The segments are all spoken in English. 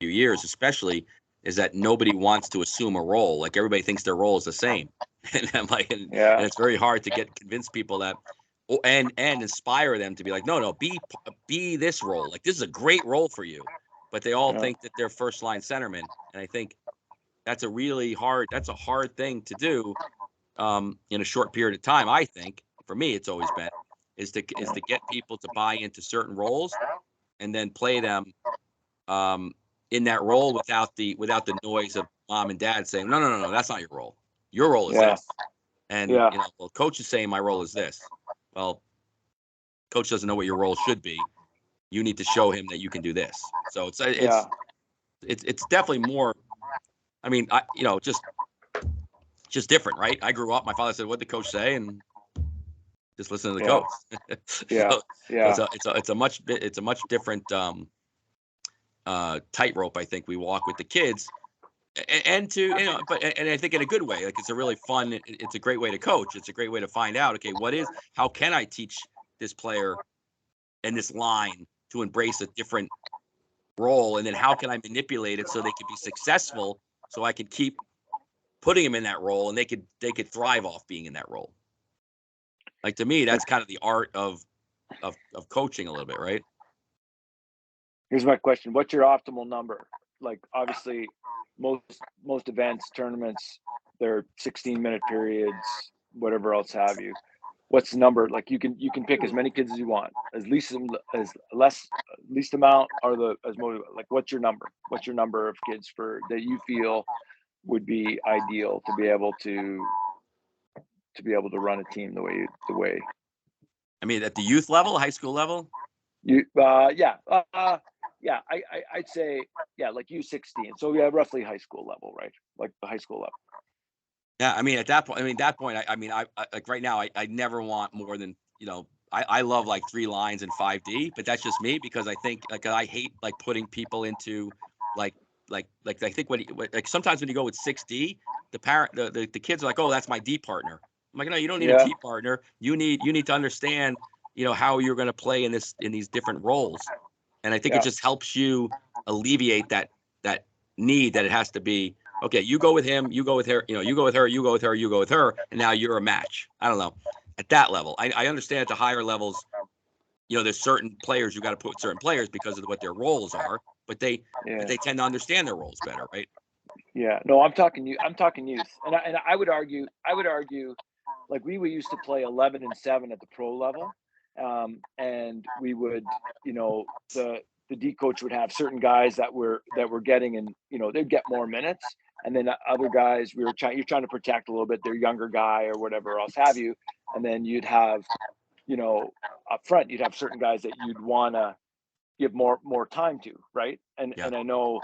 few years, especially, is that nobody wants to assume a role. Like everybody thinks their role is the same, and I'm like, and it's very hard to convince people that, and inspire them to be like, no, be this role. Like this is a great role for you, but they all think that they're first line centerman, and I think that's a hard thing to do in a short period of time. I think for me, it's always been is to get people to buy into certain roles and then play them in that role without the noise of mom and dad saying, no, that's not your role. Your role is this. And well, coach is saying my role is this. Well, coach doesn't know what your role should be. You need to show him that you can do this. So it's definitely more. I mean, just different, right? I grew up. My father said, "What did the coach say?" and just listen to the coach. It's a much different tightrope. I think we walk with the kids, and I think in a good way. Like it's a really fun. It's a great way to coach. It's a great way to find out. Okay, how can I teach this player and this line to embrace a different role, and then how can I manipulate it so they can be successful, so I can keep putting them in that role, and they could thrive off being in that role. Like to me, that's kind of the art of coaching a little bit, right? Here's my question: what's your optimal number? Like obviously, most events, tournaments, they're 16-minute periods, whatever else have you. What's the number? Like you can pick as many kids as you want, as least amount, or as most. Like what's your number? What's your number of kids that you feel would be ideal to be able to run a team the way. I mean, at the youth level, high school level. I'd say like U16. So roughly high school level, right? Like the high school level. Yeah, I mean at that point, I like right now, I never want more than I love like 3 lines and 5D, but that's just me because I think like I hate like putting people into like I think like sometimes when you go with 6D, the kids are like, oh, that's my D partner. I'm like, no, you don't need a D partner. You need to understand, how you're going to play in these different roles. And I think it just helps you alleviate that need that it has to be, okay, you go with him, you go with her, you go with her, you go with her, you go with her, and now you're a match. I don't know. At that level, I understand at the higher levels, there's certain players you got to put certain players because of what their roles are, but they tend to understand their roles better, right? Yeah. No, I'm talking youth, and I would argue, like we used to play 11 and 7 at the pro level, and we would, the D coach would have certain guys that were getting, and they'd get more minutes, and then other guys you're trying to protect a little bit, their younger guy or whatever else have you, and then you'd have, up front you'd have certain guys that you'd want to give more time to, right? And I know,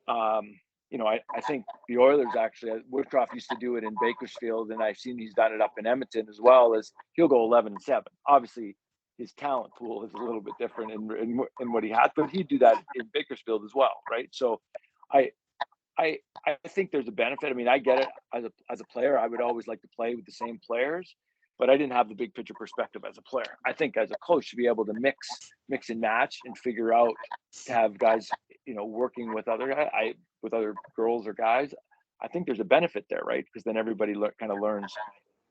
I think the Oilers actually, Woodcroft used to do it in Bakersfield, and I've seen he's done it up in Edmonton as well. As he'll go 11 and 7. Obviously, his talent pool is a little bit different in what he has, but he'd do that in Bakersfield as well, right? So, I think there's a benefit. I mean, I get it as a player. I would always like to play with the same players, but I didn't have the big picture perspective as a player. I think as a coach, to be able to mix and match and figure out to have guys, working with other girls or guys. I think there's a benefit there, right? Because then everybody kind of learns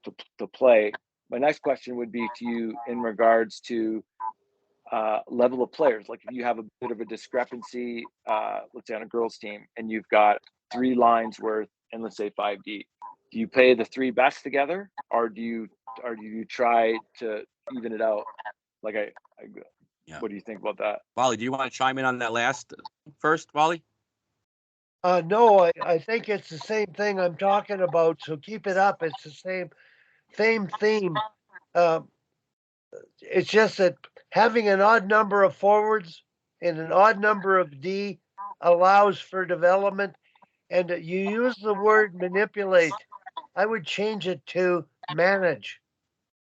to play. My next question would be to you in regards to level of players. Like if you have a bit of a discrepancy, let's say on a girls team, and you've got 3 lines worth and let's say 5D, do you play the 3 best together, or do you try to even it out? Like what do you think about that? Wally, do you want to chime in on that last first, Wally? No, I think it's the same thing I'm talking about. So keep it up. It's the same theme. It's just that having an odd number of forwards and an odd number of D allows for development. And you use the word manipulate. I would change it to manage.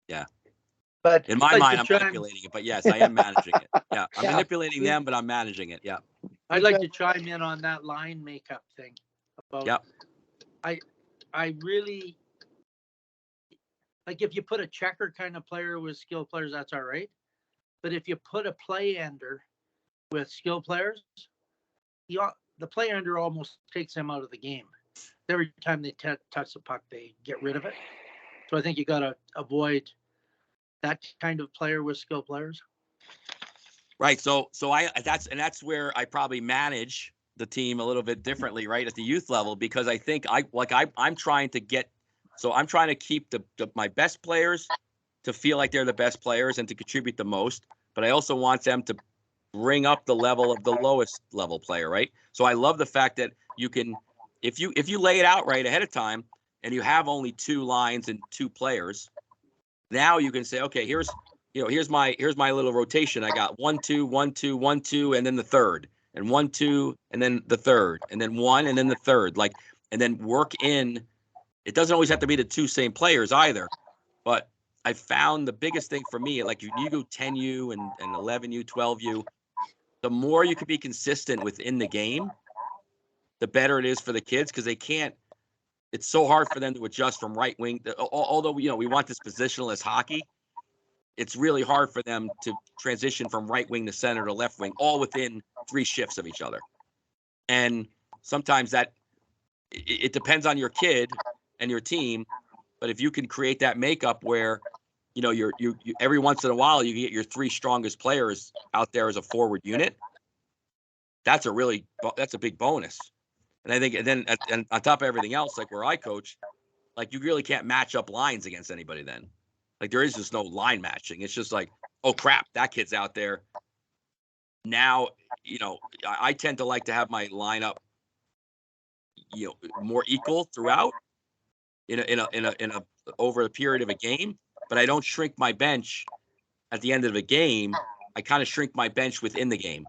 Yeah. But in my mind, I'm manipulating it. But yes, I am managing it. Yeah, I'm manipulating them, but I'm managing it. Yeah. I'd like to chime in on that line makeup thing. I really like if you put a checker kind of player with skill players, that's all right. But if you put a play ender with skill players, the play under almost takes them out of the game. Every time they touch the puck, they get rid of it. So I think you got to avoid that kind of player with skill players. Right. So that's where I probably manage the team a little bit differently, right, at the youth level, because I think I'm trying to keep my best players to feel like they're the best players and to contribute the most, but I also want them to bring up the level of the lowest level player, right? So I love the fact that you can, if you lay it out right ahead of time and you have only 2 lines and 2 players, now you can say, okay, here's my little rotation. I got 1 2 1 2 1 2 and then the third, and 1 2 and then the third, and then 1 and then the third, like, and then work in. It doesn't always have to be the 2 same players either, but I found the biggest thing for me, like you go 10U and 11U, 12U, the more you can be consistent within the game, the better it is for the kids, because it's so hard for them to adjust from right wing. Although, we want this positionless hockey, it's really hard for them to transition from right wing to center to left wing, all within 3 shifts of each other. And sometimes that it depends on your kid and your team, but if you can create that makeup where, you every once in a while you get your 3 strongest players out there as a forward unit, that's a big bonus. And I think, and then and on top of everything else, like where I coach, like you really can't match up lines against anybody then. Like there is just no line matching. It's just like, oh crap, that kid's out there. Now, I tend to like to have my lineup, more equal throughout in a over a period of a game, but I don't shrink my bench at the end of a game. I kind of shrink my bench within the game.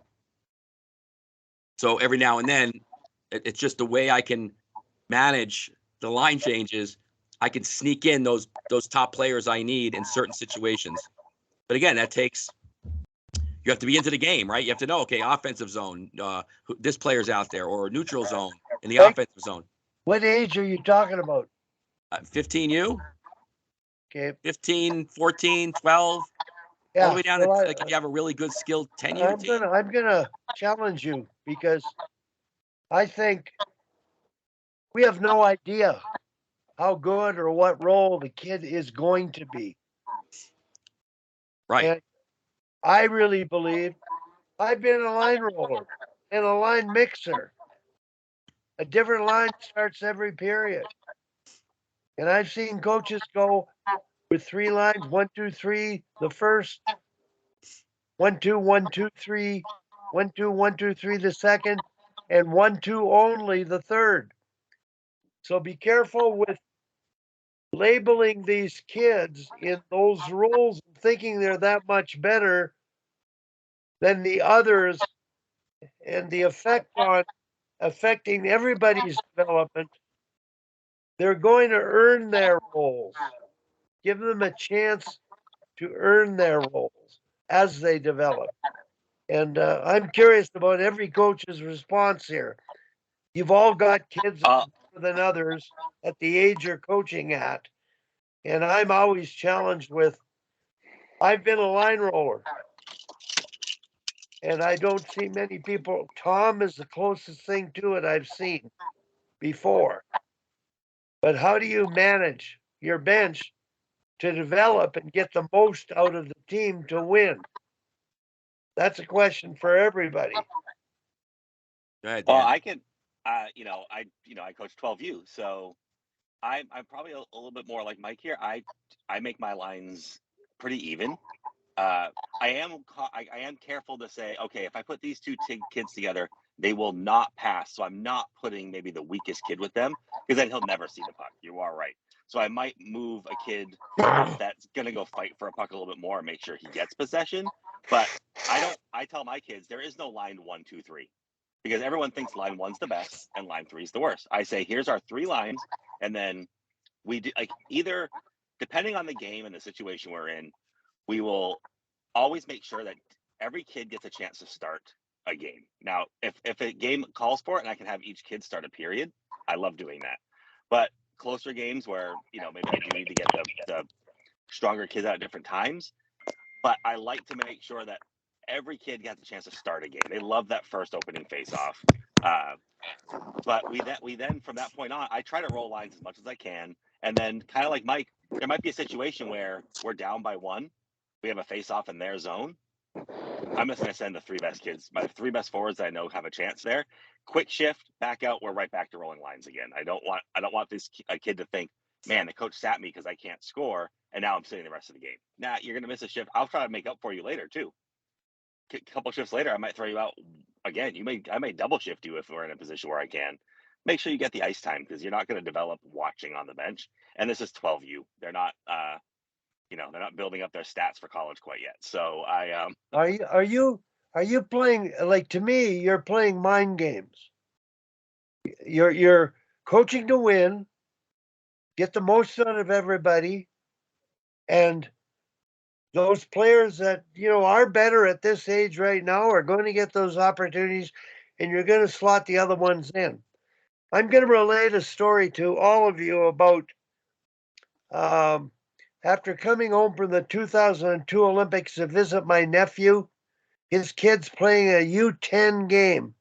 So every now and then, it's just the way I can manage the line changes. I can sneak in those top players I need in certain situations. But again, you have to be into the game, right? You have to know, okay, offensive zone, this player's out there, or neutral zone in the offensive zone. What age are you talking about? 15U. Okay. 15, 14, 12. Yeah, all the way down to if you have a really good skilled 10U team. I'm gonna challenge you, because I think we have no idea how good or what role the kid is going to be. Right. And I really believe I've been a line roller and a line mixer. A different line starts every period. And I've seen coaches go with 3 lines, 1, 2, 3, the first, 1, 2, 1, 2, 3, 1, 2, 1, 2, 3, the second, and 1, 2 only the third. So be careful with labeling these kids in those roles, thinking they're that much better than the others, and the effect on affecting everybody's development. They're going to earn their roles. Give them a chance to earn their roles as they develop. And I'm curious about every coach's response here. You've all got kids better than others at the age you're coaching at. And I'm always challenged with, I've been a line roller. And I don't see many people. Tom is the closest thing to it I've seen before. But how do you manage your bench to develop and get the most out of the team to win? That's a question for everybody. Go ahead, Well, Dan. I can, I coach 12U, so I'm probably a little bit more like Mike here. I make my lines pretty even. I am careful to say, okay, if I put these 2 kids together, they will not pass. So I'm not putting maybe the weakest kid with them, because then he'll never see the puck. You are right. So I might move a kid that's gonna go fight for a puck a little bit more and make sure he gets possession. But I tell my kids there is no line 1, 2, 3, because everyone thinks line 1's the best and line 3 is the worst. I say here's our 3 lines, and then we do, like, either depending on the game and the situation we're in, we will always make sure that every kid gets a chance to start a game. Now, if a game calls for it and I can have each kid start a period, I love doing that. But closer games where, maybe I do need to get the stronger kids out at different times, but I like to make sure that every kid gets a chance to start a game. They love that first opening face-off. But we then from that point on, I try to roll lines as much as I can, and then kind of like Mike, there might be a situation where we're down by 1, we have a face off in their zone. I'm just going to send the 3 best kids, my 3 best forwards that I know have a chance there. Quick shift, back out. We're right back to rolling lines again. I don't want this kid to think, man, the coach sat me because I can't score, and now I'm sitting the rest of the game. Nah, you're going to miss a shift. I'll try to make up for you later too. A couple shifts later, I might throw you out again. I may double shift you if we're in a position where I can. Make sure you get the ice time because you're not going to develop watching on the bench. And this is 12U. They're not, they're not building up their stats for college quite yet. So Are you playing, like, to me, you're playing mind games. You're coaching to win, get the most out of everybody, and those players that are better at this age right now are going to get those opportunities, and you're going to slot the other ones in. I'm going to relate a story to all of you about after coming home from the 2002 Olympics to visit my nephew. His kid's playing a U10 game,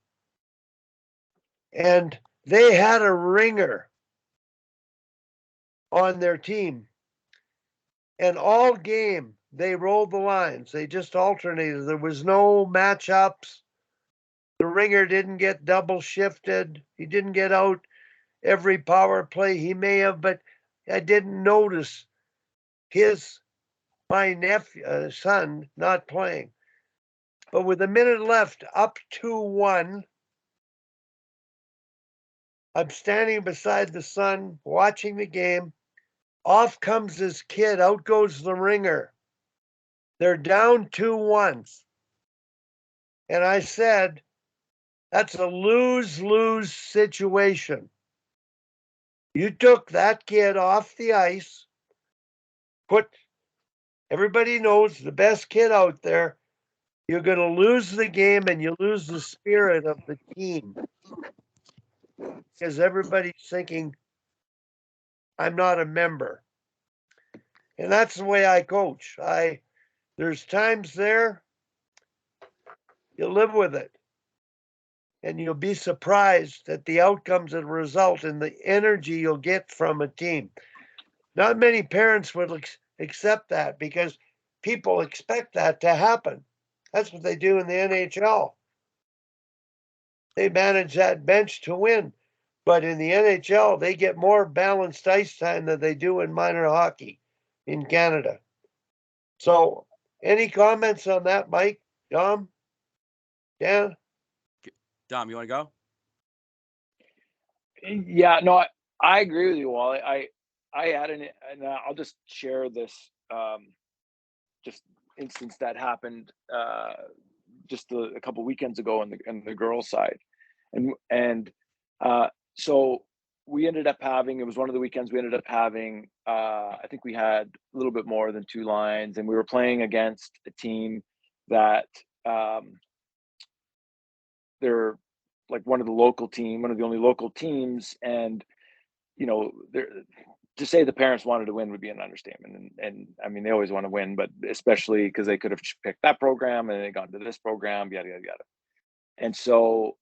and they had a ringer on their team. And all game, they rolled the lines. They just alternated. There was no matchups. The ringer didn't get double shifted. He didn't get out every power play. He may have, but I didn't notice my nephew, son, not playing. But with a minute left, up 2-1, I'm standing beside the son, watching the game. Off comes his kid. Out goes the ringer. They're down 2-1. And I said, that's a lose-lose situation. You took that kid off the ice, everybody knows the best kid out there. You're going to lose the game and you lose the spirit of the team. Because everybody's thinking, I'm not a member. And that's the way I coach. There's times there, you live with it. And you'll be surprised at the outcomes and result and the energy you'll get from a team. Not many parents would accept that because people expect that to happen. That's what they do in the NHL. They manage that bench to win. But in the NHL, they get more balanced ice time than they do in minor hockey in Canada. So, any comments on that, Mike, Dom, Dan? Dom, you want to go? Yeah, no, I agree with you, Wally. I had and I'll just share this just instance that happened just a couple weekends ago on the girls' side, and so we ended up having, it was one of the weekends we ended up having, I think we had a little bit more than 2 lines, and we were playing against a team that they're like one of the only local teams, and to say the parents wanted to win would be an understatement. And I mean, they always want to win, but especially because they could have picked that program and they gone to this program, yada, yada, yada. And so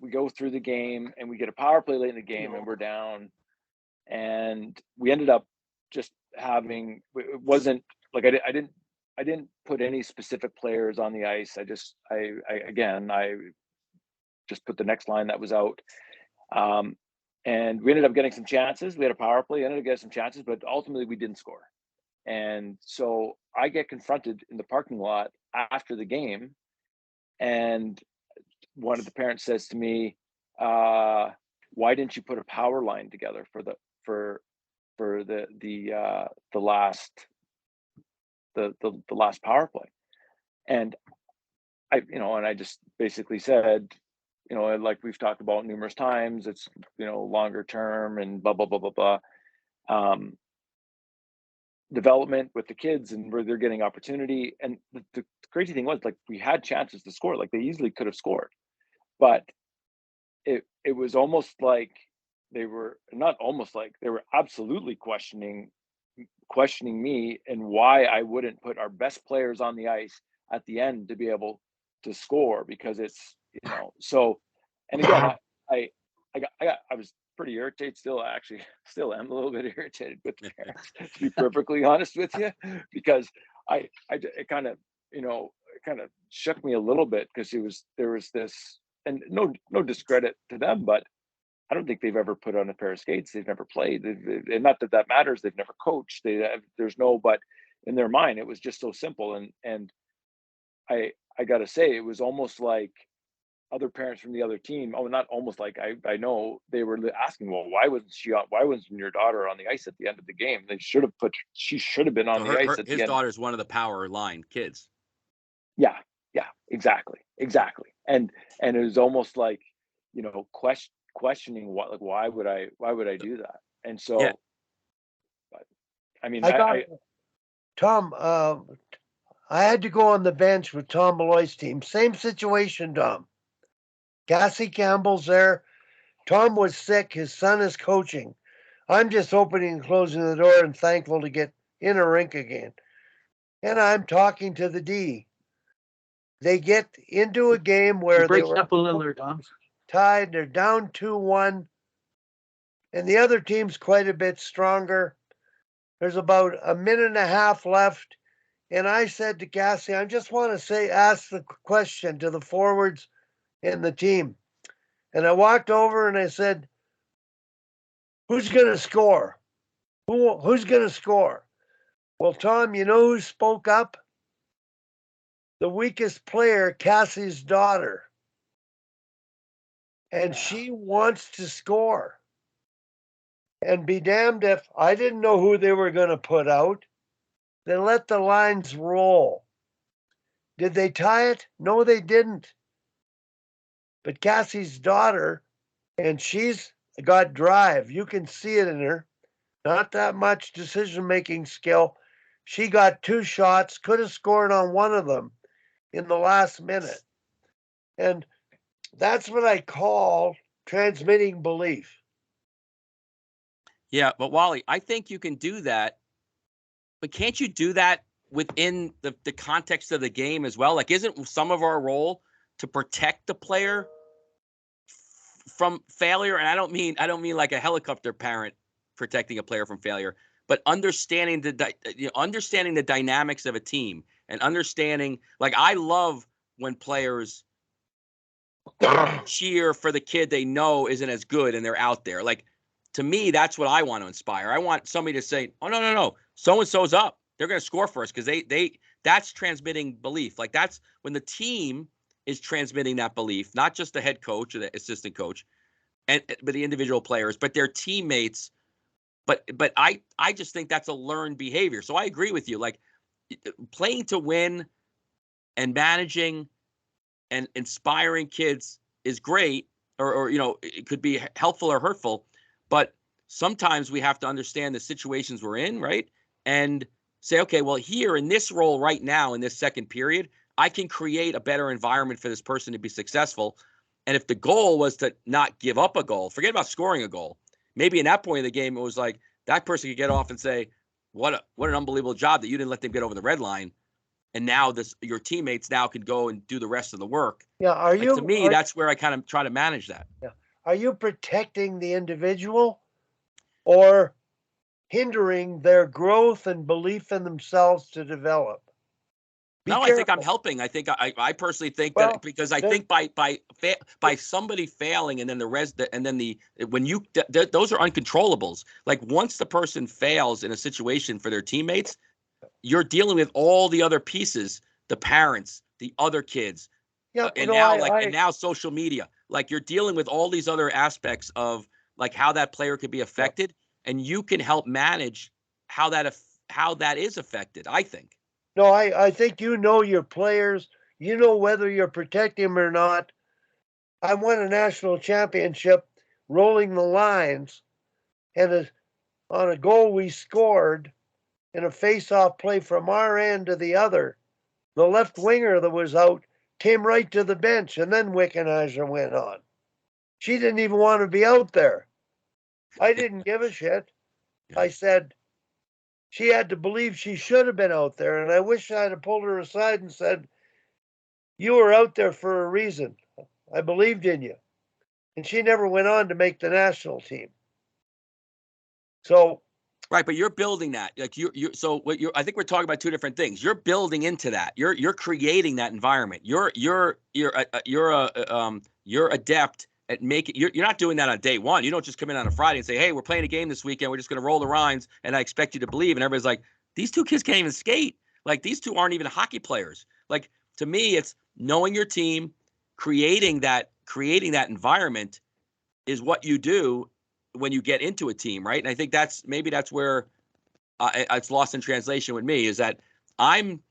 we go through the game and we get a power play late in the game and we're down. And we ended up just having, it wasn't like, I didn't put any specific players on the ice. I just put the next line that was out. And we ended up getting some chances. We had a power play, ended up getting some chances, but ultimately we didn't score. And so I get confronted in the parking lot after the game, and one of the parents says to me, "Why didn't you put a power line together for the last power play?" And I just basically said, like we've talked about numerous times, it's, longer term and blah, blah, blah, blah, blah. Development with the kids and where they're getting opportunity. And the crazy thing was, like, we had chances to score, like they easily could have scored, but it was almost like they were absolutely questioning me and why I wouldn't put our best players on the ice at the end to be able to score, because it's, so And again, I was pretty irritated. Still am a little bit irritated with the parents, to be perfectly honest with you, because it kind of, it kind of shook me a little bit, because there was this, and no discredit to them, but I don't think they've ever put on a pair of skates. They've never played, and not that that matters. They've never coached. But in their mind, it was just so simple. And I got to say, it was almost like other parents from the other team. Oh, not almost like, I know they were asking, well, why wasn't your daughter on the ice at the end of the game? She should have been on the ice at the end. His daughter's one of the power line kids. Yeah, exactly. And it was almost like, questioning why would I do that? And so, yeah. I mean, Tom, I had to go on the bench with Tom Malloy's team. Same situation, Tom. Cassie Campbell's there. Tom was sick. His son is coaching. I'm just opening and closing the door and thankful to get in a rink again. And I'm talking to the D. They get into a game where they were up a little, Tom. Tied. They're down 2-1. And the other team's quite a bit stronger. There's about a minute and a half left. And I said to Cassie, I just want to ask the question to the forwards in the team. And I walked over and I said, who's going to score? Who's going to score? Well, Tom, you know who spoke up? The weakest player, Cassie's daughter. And she wants to score. And be damned if I didn't know who they were going to put out. They let the lines roll. Did they tie it? No, they didn't. But Cassie's daughter, and she's got drive. You can see it in her. Not that much decision-making skill. She got 2 shots, could have scored on one of them in the last minute. And that's what I call transmitting belief. Yeah, but Wally, I think you can do that. But can't you do that within the context of the game as well? Like, isn't some of our role to protect the player from failure? And I don't mean like a helicopter parent protecting a player from failure, but understanding the dynamics of a team and understanding. Like, I love when players cheer for the kid they know isn't as good and they're out there. Like, to me, that's what I want to inspire. I want somebody to say, "Oh, no, so-and-so's up. They're going to score for us," because that's transmitting belief. Like, that's when the team is transmitting that belief, not just the head coach or the assistant coach, but the individual players, but their teammates. But I just think that's a learned behavior. So I agree with you. Like, playing to win and managing and inspiring kids is great, or it could be helpful or hurtful. But sometimes we have to understand the situations we're in, right? And say, okay, well, here in this role right now, in this second period, I can create a better environment for this person to be successful. And if the goal was to not give up a goal, forget about scoring a goal. Maybe in that point of the game, it was like that person could get off and say, what an unbelievable job that you didn't let them get over the red line. And now your teammates now can go and do the rest of the work. Yeah, to me, that's where I kind of try to manage that. Yeah. Are you protecting the individual or hindering their growth and belief in themselves to develop? I think I'm helping. I think I personally think that, because I think by somebody failing and then those are uncontrollables. Like, once the person fails in a situation for their teammates, you're dealing with all the other pieces, the parents, the other kids, and now social media. Like, you're dealing with all these other aspects of like how that player could be affected, and you can help manage how that is affected, I think. No, I think your players, whether you're protecting them or not. I won a national championship rolling the lines, and on a goal we scored in a face-off play from our end to the other, the left winger that was out came right to the bench, and then Wickenheiser went on. She didn't even want to be out there. I didn't give a shit. I said she had to believe she should have been out there, and I wish I'd have pulled her aside and said, you were out there for a reason. I believed in you. and she never went on to make the national team. So. Right, but you're building that. Like so what I think we're talking about two different things. You're building into that. You're creating that environment. You're adept at making. You're not doing that on day one. You don't just come in on a Friday and say, "Hey, we're playing a game this weekend. We're just going to roll the Rhines, and I expect you to believe." And everybody's like, "These two kids can't even skate. Like these two aren't even hockey players." Like to me, it's knowing your team, creating that environment is what you do when you get into a team, right? And I think that's where it's lost in translation with me, is that I'm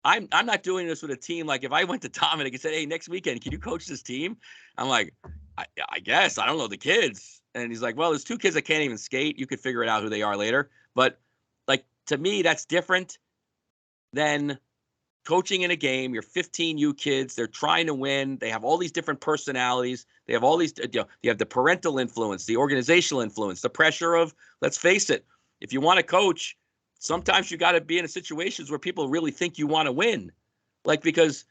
not doing this with a team. Like if I went to Dominic and said, "Hey, next weekend, can you coach this team?" I'm like, I guess I don't know the kids, and he's like, "Well, there's two kids that can't even skate. You could figure it out who they are later." But like to me, that's different than coaching in a game. You're 15 kids. They're trying to win. They have all these different personalities. They have all these, you have the parental influence, the organizational influence, the pressure of, let's face it, if you want to coach, sometimes you got to be in situations where people really think you want to win. Like, because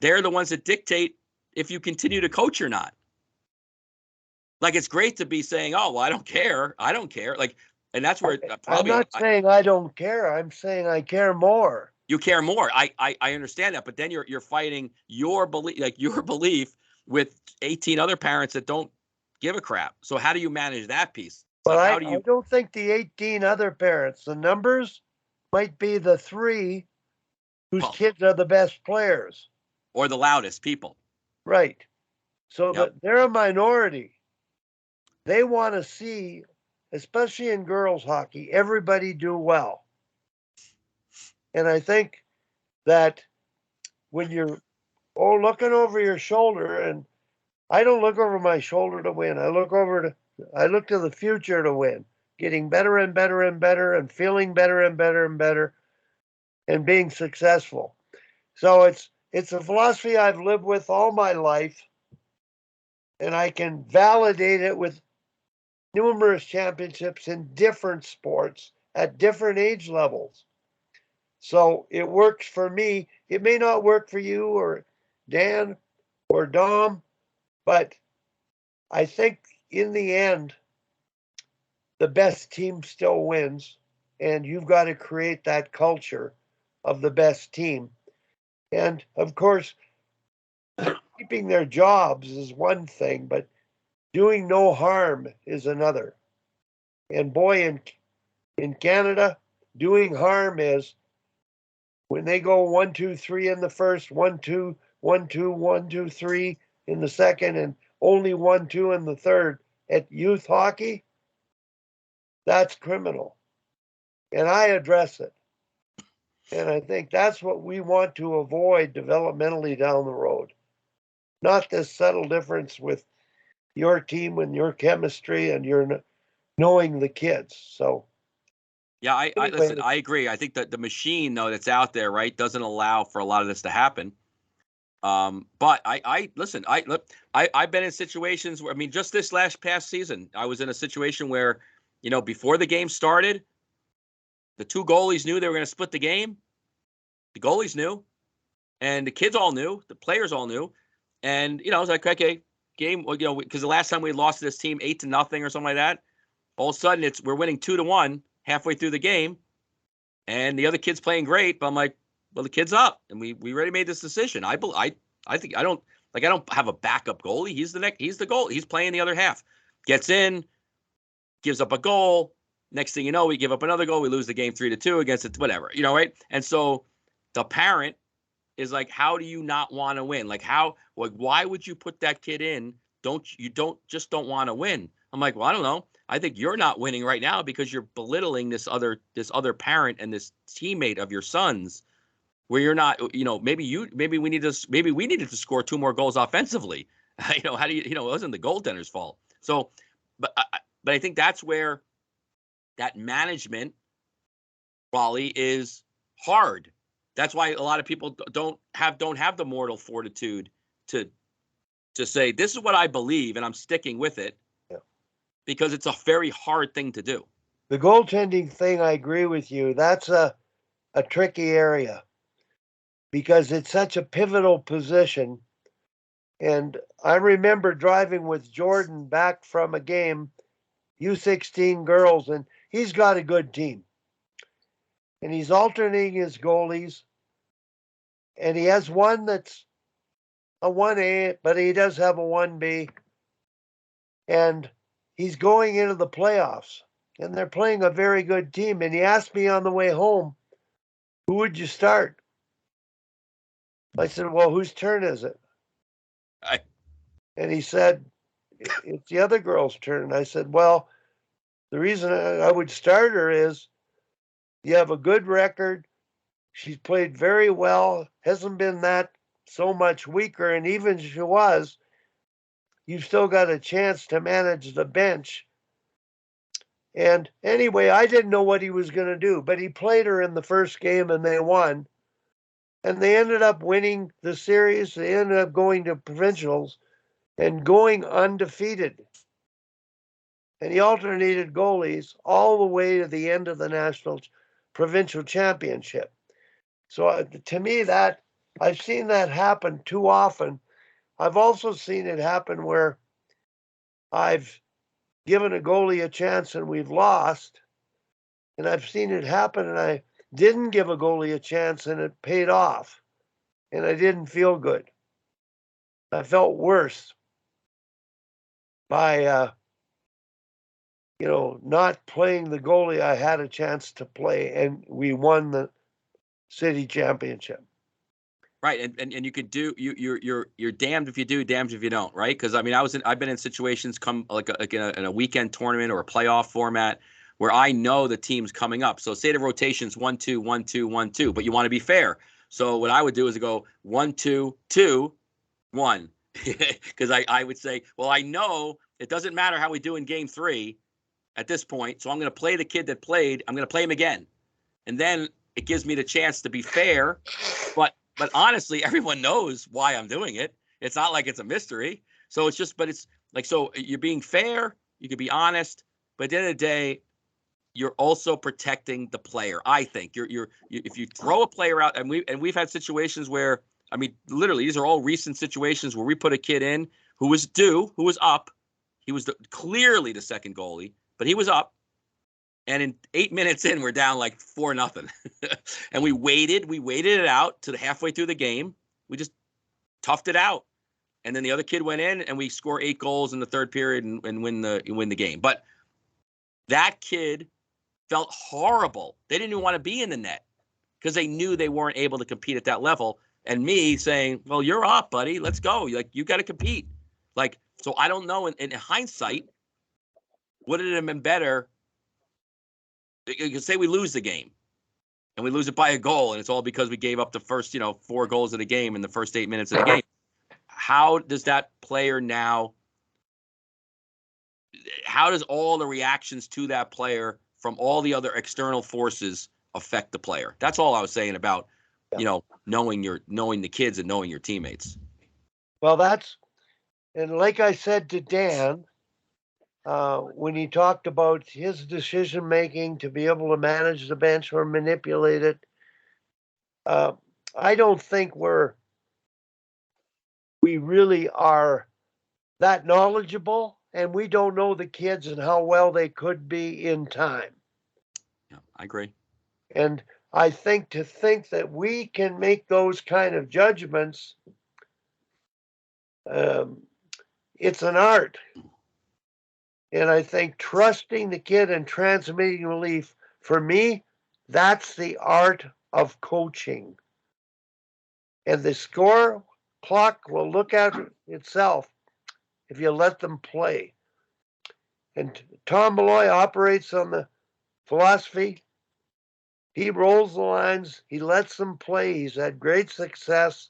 they're the ones that dictate if you continue to coach or not. Like, it's great to be saying, "Oh, well, I don't care. I don't care." Like, and that's where probably. I'm not saying I don't care. I'm saying I care more. You care more. I understand that, but then you're fighting your belief with 18 other parents that don't give a crap. So how do you manage that piece? But I don't think the 18 other parents, the numbers might be the 3 whose kids are the best players. Or the loudest people. Right. So they're a minority. They want to see, especially in girls hockey, everybody do well. And I think that when you're looking over your shoulder, and I don't look over my shoulder to win. I look to the future to win, getting better and better and better, and feeling better and better and better, and being successful. So it's a philosophy I've lived with all my life, and I can validate it with numerous championships in different sports at different age levels. So it works for me. It may not work for you or Dan or Dom, but I think in the end, the best team still wins, and you've got to create that culture of the best team. And of course, keeping their jobs is one thing, but doing no harm is another. And boy, in Canada, doing harm is when they go 1, 2, 3 in the first, 1, 2, 1, 2, 1, 2, 3 in the second, and only 1, 2 in the third at youth hockey, that's criminal. And I address it. And I think that's what we want to avoid developmentally down the road. Not this subtle difference with your team and your chemistry and your knowing the kids. So yeah, I listen, I agree. I think that the machine though that's out there, right, doesn't allow for a lot of this to happen. But listen, I've been in situations where, I mean, just this past season, I was in a situation where, before the game started, the two goalies knew they were going to split the game. The goalies knew, and the kids all knew, the players all knew. And, I was like, okay, game, because the last time we lost to this team 8-0 or something like that, all of a sudden we're winning 2-1 halfway through the game, and the other kid's playing great. But I'm like, well, the kid's up, and we already made this decision. I think I don't have a backup goalie. He's the goal. He's playing the other half. Gets in, gives up a goal. Next thing you know, we give up another goal. We lose the game 3-2 against it, whatever, right? And so the parent is like, how do you not want to win? Like why would you put that kid in? You don't want to win. I'm like, well, I don't know. I think you're not winning right now because you're belittling this other parent and this teammate of your son's, where you're not, maybe we needed to score 2 more goals offensively. How do you, it wasn't the goaltender's fault. So, but I think that's where that management, Wally, is hard. That's why a lot of people don't have the moral fortitude to say, this is what I believe and I'm sticking with it, because it's a very hard thing to do. The goaltending thing, I agree with you. That's a tricky area because it's such a pivotal position. And I remember driving with Jordan back from a game, U16 girls, and he's got a good team. And he's alternating his goalies. And he has one that's a 1A, but he does have a 1B. And he's going into the playoffs. And they're playing a very good team. And he asked me on the way home, who would you start? I said, well, whose turn is it? And he said, it's the other girl's turn. I said, well, the reason I would start her is you have a good record. She's played very well, hasn't been that so much weaker. And even if she was, you've still got a chance to manage the bench. And anyway, I didn't know what he was going to do, but he played her in the first game and they won. And they ended up winning the series. They ended up going to provincials and going undefeated. And he alternated goalies all the way to the end of the national provincial championship. So to me, that I've seen that happen too often. I've also seen it happen where I've given a goalie a chance and we've lost. And I've seen it happen and I didn't give a goalie a chance and it paid off. And I didn't feel good. I felt worse by not playing the goalie I had a chance to play, and we won the city championship. Right, and you could do you're damned if you do, damned if you don't, right? Because I mean, I've been in situations in a weekend tournament or a playoff format where I know the team's coming up. So say the rotation's 1-2, 1-2, 1-2, but you want to be fair. So what I would do is go 1-2, 2, 1, because I would say, well, I know it doesn't matter how we do in game 3 at this point, so I'm going to play the kid that played. I'm going to play him again, and then it gives me the chance to be fair, But honestly, everyone knows why I'm doing it. It's not like it's a mystery. So it's just, but it's like, so you're being fair. You can be honest, but at the end of the day, you're also protecting the player. I think if you throw a player out, and we've had situations where, I mean, literally, these are all recent situations where we put a kid in who was up. He was clearly the second goalie, but he was up. And in 8 minutes in, we're down like 4-0. And we waited it out to the halfway through the game. We just toughed it out. And then the other kid went in and we score 8 goals in the third period and win the game. But that kid felt horrible. They didn't even want to be in the net because they knew they weren't able to compete at that level. And me saying, well, you're up, buddy. Let's go. Like, you got to compete. Like, so I don't know. In hindsight, would it have been better? You can say we lose the game and we lose it by a goal, and it's all because we gave up the first, 4 goals of the game in the first 8 minutes of the game. How does that player now, how does all the reactions to that player from all the other external forces affect the player? That's all I was saying about, knowing the kids and knowing your teammates. Well, and like I said to Dan, when he talked about his decision making to be able to manage the bench or manipulate it, I don't think we really are that knowledgeable, and we don't know the kids and how well they could be in time. Yeah, I agree. And I think that we can make those kind of judgments, it's an art. And I think trusting the kid and transmitting relief, for me, that's the art of coaching. And the score clock will look at itself if you let them play. And Tom Malloy operates on the philosophy. He rolls the lines. He lets them play. He's had great success.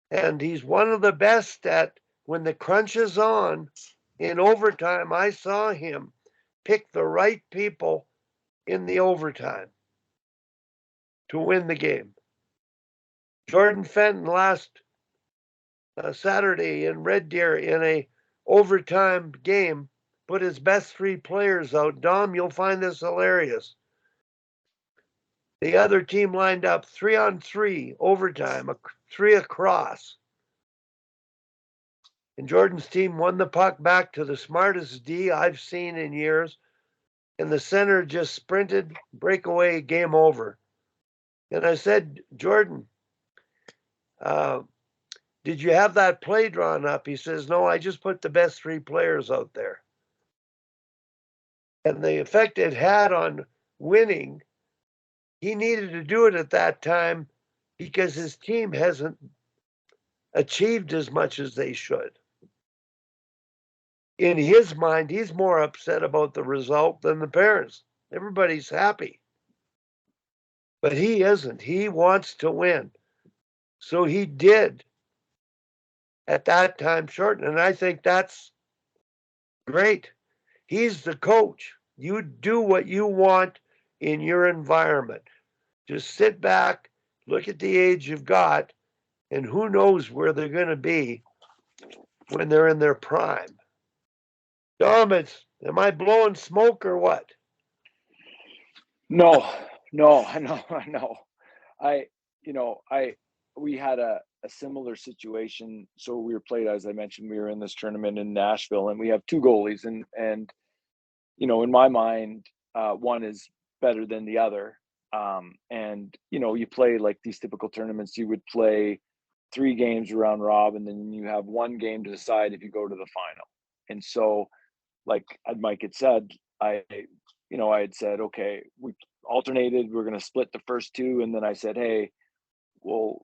And he's one of the best at, when the crunch is on, in overtime, I saw him pick the right people in the overtime to win the game. Jordan Fenton last Saturday in Red Deer in a overtime game put his best 3 players out. Dom, you'll find this hilarious. The other team lined up 3-on-3 overtime, 3 across. And Jordan's team won the puck back to the smartest D I've seen in years. And the center just sprinted, breakaway, game over. And I said, Jordan, did you have that play drawn up? He says, no, I just put the best 3 players out there. And the effect it had on winning, he needed to do it at that time because his team hasn't achieved as much as they should. In his mind, he's more upset about the result than the parents. Everybody's happy. But he isn't. He wants to win. So he did at that time shorten. And I think that's great. He's the coach. You do what you want in your environment. Just sit back, look at the age you've got, and who knows where they're going to be when they're in their prime. Dom, am I blowing smoke or what? No. We had a similar situation. So we were played, as I mentioned, we were in this tournament in Nashville, and we have 2 goalies, and in my mind, one is better than the other. And you play like these typical tournaments, you would play 3 games around robin, and then you have 1 game to decide if you go to the final. And so, like Mike had said, I had said, okay, we alternated, we're going to split the first 2. And then I said, hey, we'll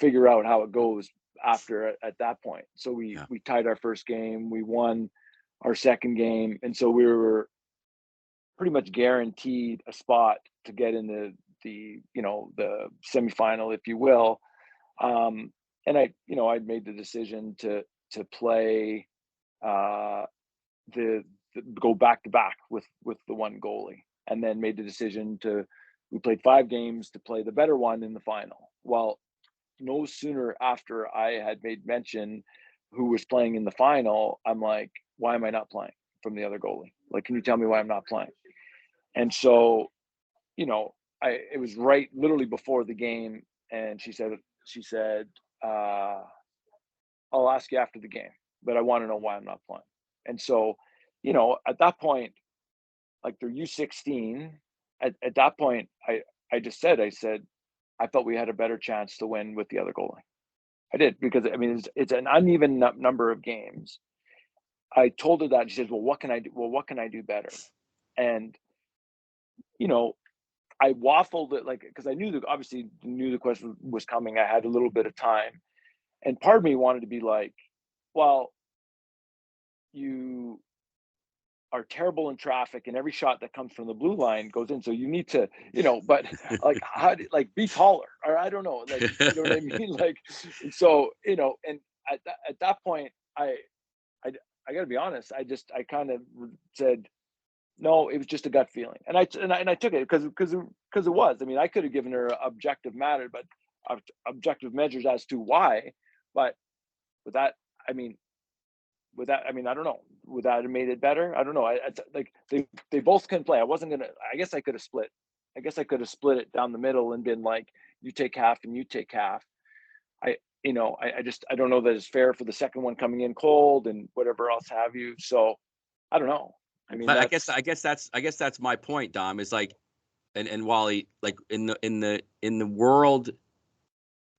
figure out how it goes after at that point. So we tied our first game, we won our second game. And so we were pretty much guaranteed a spot to get in the semifinal, if you will. And I'd made the decision to play, go back to back with the 1 goalie, and then made the decision we played 5 games to play the better one in the final. Well, no sooner after I had made mention who was playing in the final, I'm like, why am I not playing from the other goalie? Like, can you tell me why I'm not playing? And so, it was literally before the game, and she said, I'll ask you after the game, but I want to know why I'm not playing. And so, at that point, like they're U16, at that point, I said, I felt we had a better chance to win with the other goalie. I did, because it's an uneven number of games. I told her that. She says, well, what can I do? Well, what can I do better? And, I waffled it, like, because I obviously knew the question was coming. I had a little bit of time, and part of me wanted to be like, well, you are terrible in traffic, and every shot that comes from the blue line goes in. So you need to, but like, be taller, or I don't know, like, you know what I mean? Like, so, and at that point, I got to be honest. I kind of said, no, it was just a gut feeling, and I took it because it was. I mean, I could have given her objective measures as to why, but with that, I don't know. Would that have made it better? I don't know. Like they both can play. I guess I could have split. I guess I could have split it down the middle and been like, you take half and you take half. I don't know that it's fair for the second one coming in cold and whatever else have you. So I don't know. But I guess that's my point, Dom, is like, and Wally, like in the world,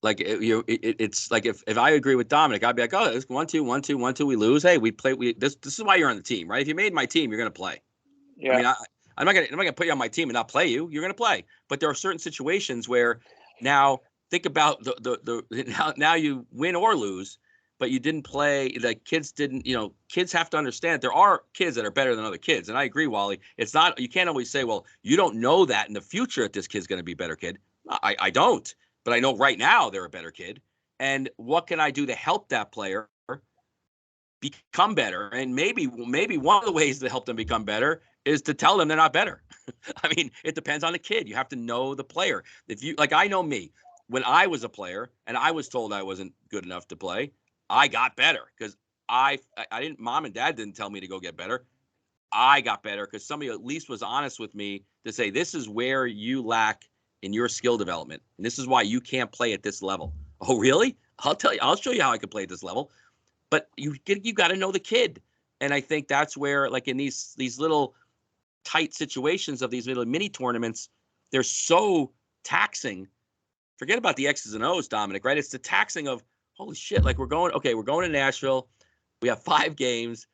like it's like if I agree with Dominic, I'd be like, oh, it's 1-2, we lose. Hey, this is why you're on the team, right? If you made my team, you're gonna play. Yeah. I mean, I'm not gonna put you on my team and not play you. You're gonna play. But there are certain situations where now think about now you win or lose, but you didn't play. Like kids didn't, kids have to understand there are kids that are better than other kids. And I agree, Wally. It's not, you can't always say, well, you don't know that in the future that this kid's going to be a better kid. I don't, but I know right now they're a better kid. And what can I do to help that player become better? And maybe one of the ways to help them become better is to tell them they're not better. I mean, it depends on the kid. You have to know the player. If you, like, I know me, when I was a player and I was told I wasn't good enough to play, I got better because I didn't, mom and dad didn't tell me to go get better. I got better because somebody at least was honest with me to say, this is where you lack in your skill development. And this is why you can't play at this level. Oh, really? I'll tell you, I'll show you how I can play at this level. but you got to know the kid. And I think that's where, like in these little tight situations of these little mini tournaments, they're so taxing. Forget about the X's and O's, Dominic, right? It's the taxing of, holy shit, like we're going to Nashville. We have 5 games.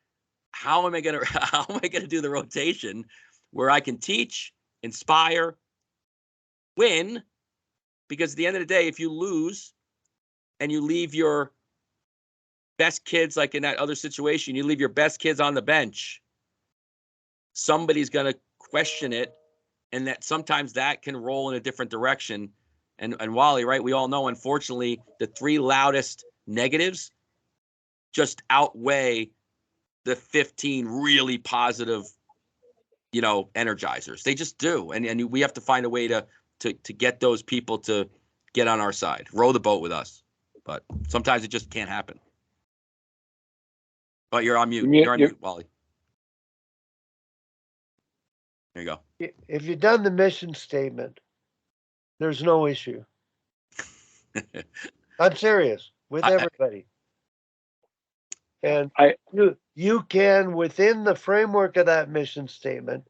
How am I gonna do the rotation where I can teach, inspire, win? Because at the end of the day, if you lose and you leave your best kids, like in that other situation, you leave your best kids on the bench, somebody's gonna question it, and that sometimes that can roll in a different direction. And Wally, right? We all know, unfortunately, the 3 loudest negatives just outweigh the 15 really positive, energizers. They just do. And we have to find a way to get those people to get on our side, row the boat with us. But sometimes it just can't happen. But you're on mute. You're on mute, Wally. There you go. If you've done the mission statement, there's no issue. I'm serious with everybody. And you can, within the framework of that mission statement,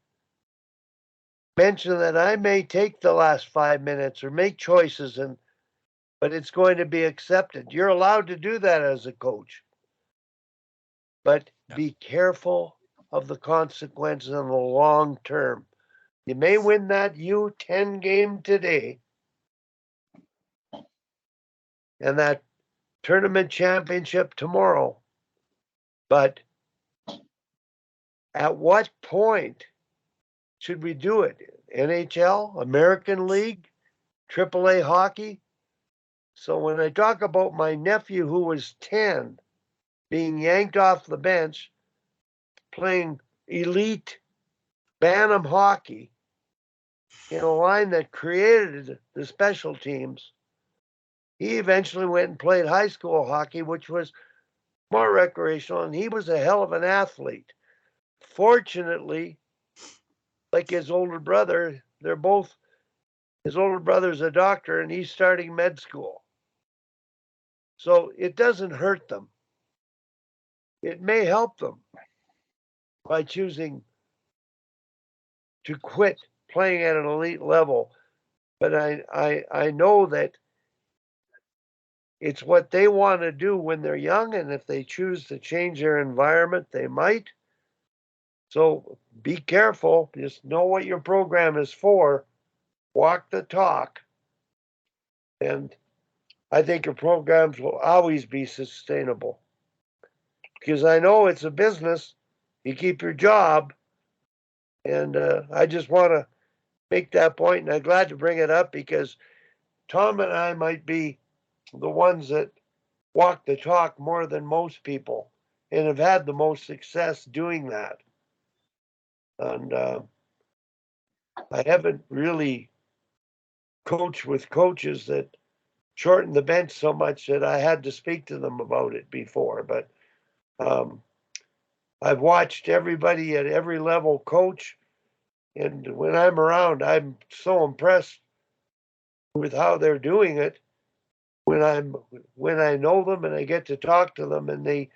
mention that I may take the last 5 minutes or make choices, but it's going to be accepted. You're allowed to do that as a coach. But be careful of the consequences in the long term. You may win that U10 game today and that tournament championship tomorrow. But at what point should we do it? NHL, American League, AAA hockey? So when I talk about my nephew who was 10 being yanked off the bench, playing elite Bantam hockey in a line that created the special teams, he eventually went and played high school hockey, which was more recreational, and he was a hell of an athlete. Fortunately, like his older brother, his older brother's a doctor and he's starting med school. So it doesn't hurt them. It may help them by choosing to quit playing at an elite level. But I know that it's what they want to do when they're young, and if they choose to change their environment, they might. So be careful. Just know what your program is for. Walk the talk. And I think your programs will always be sustainable. Because I know it's a business. You keep your job. And I just want to make that point, and I'm glad to bring it up because Tom and I might be the ones that walk the talk more than most people and have had the most success doing that. And I haven't really coached with coaches that shortened the bench so much that I had to speak to them about it before. But I've watched everybody at every level coach. And when I'm around, I'm so impressed with how they're doing it. When I know them and I get to talk to them and they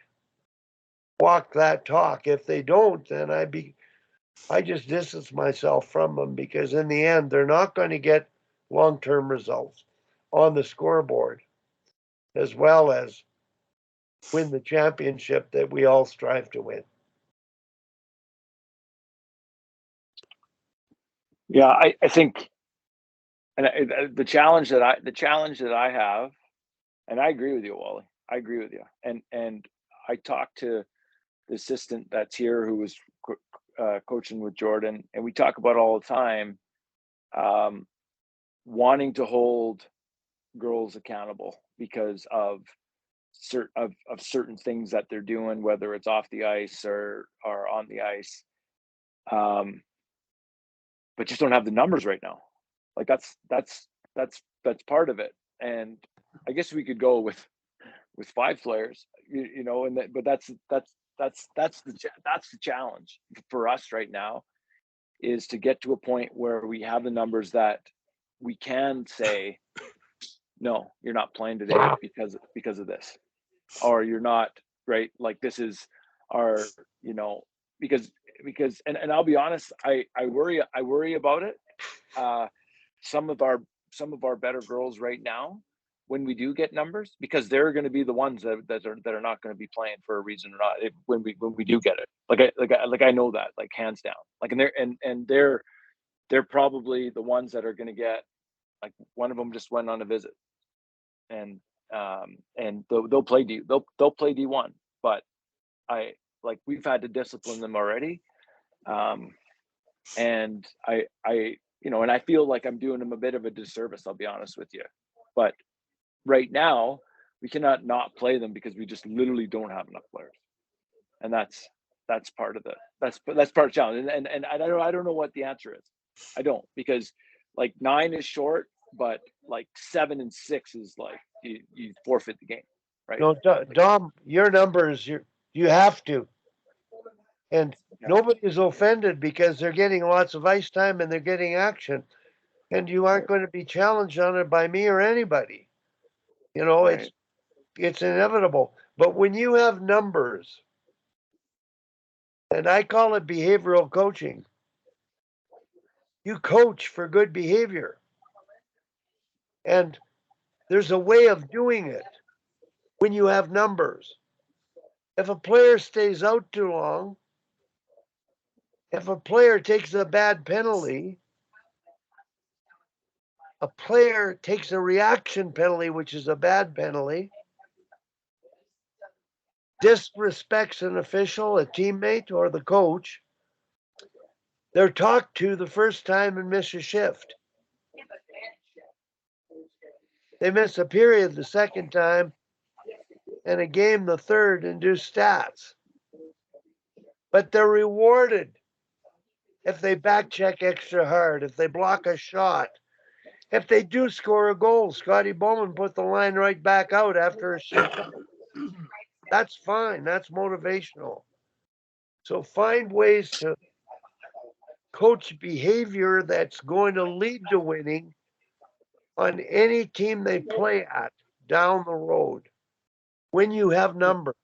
walk that talk. If they don't, then I just distance myself from them because in the end, they're not going to get long-term results on the scoreboard as well as win the championship that we all strive to win. Yeah, I think, and the challenge that I have, and I agree with you, Wally. I agree with you. And I talked to the assistant that's here who was coaching with Jordan, and we talk about all the time wanting to hold girls accountable because of certain things that they're doing, whether it's off the ice or on the ice, but just don't have the numbers right now. Like that's part of it. And I guess we could go with 5 players, but that's the challenge for us right now, is to get to a point where we have the numbers that we can say, no, you're not playing today because of this, or you're not right? Like this is our, you know, because and I'll be honest, I worry about it. Some of our better girls right now, when we do get numbers, because they're going to be the ones that are not going to be playing for a reason or not. When we do get it, like I know that, like hands down, like, and they're probably the ones that are going to get, like, one of them just went on a visit, and they'll play they'll play D1, but we've had to discipline them already, and I you know, and I feel like I'm doing them a bit of a disservice, I'll be honest with you, but right now we cannot not play them because we just literally don't have enough players, and that's part of that's part of the challenge, and I don't know what the answer is. I don't, because like 9 is short, but like 7 and 6 is like you forfeit the game, right? No, Dom, your numbers, you have to. And nobody's offended because they're getting lots of ice time and they're getting action. And you aren't going to be challenged on it by me or anybody. You know, Right. it's inevitable. But when you have numbers, and I call it behavioral coaching, you coach for good behavior. And there's a way of doing it when you have numbers. If a player stays out too long, if a player takes a bad penalty, a player takes a reaction penalty, which is a bad penalty, disrespects an official, a teammate, or the coach, they're talked to the first time and miss a shift. They miss a period the second time, and a game the third, and do stats. But they're rewarded if they back check extra hard, if they block a shot, if they do score a goal. Scotty Bowman put the line right back out after a shift. That's fine. That's motivational. So find ways to coach behavior that's going to lead to winning on any team they play at down the road when you have numbers.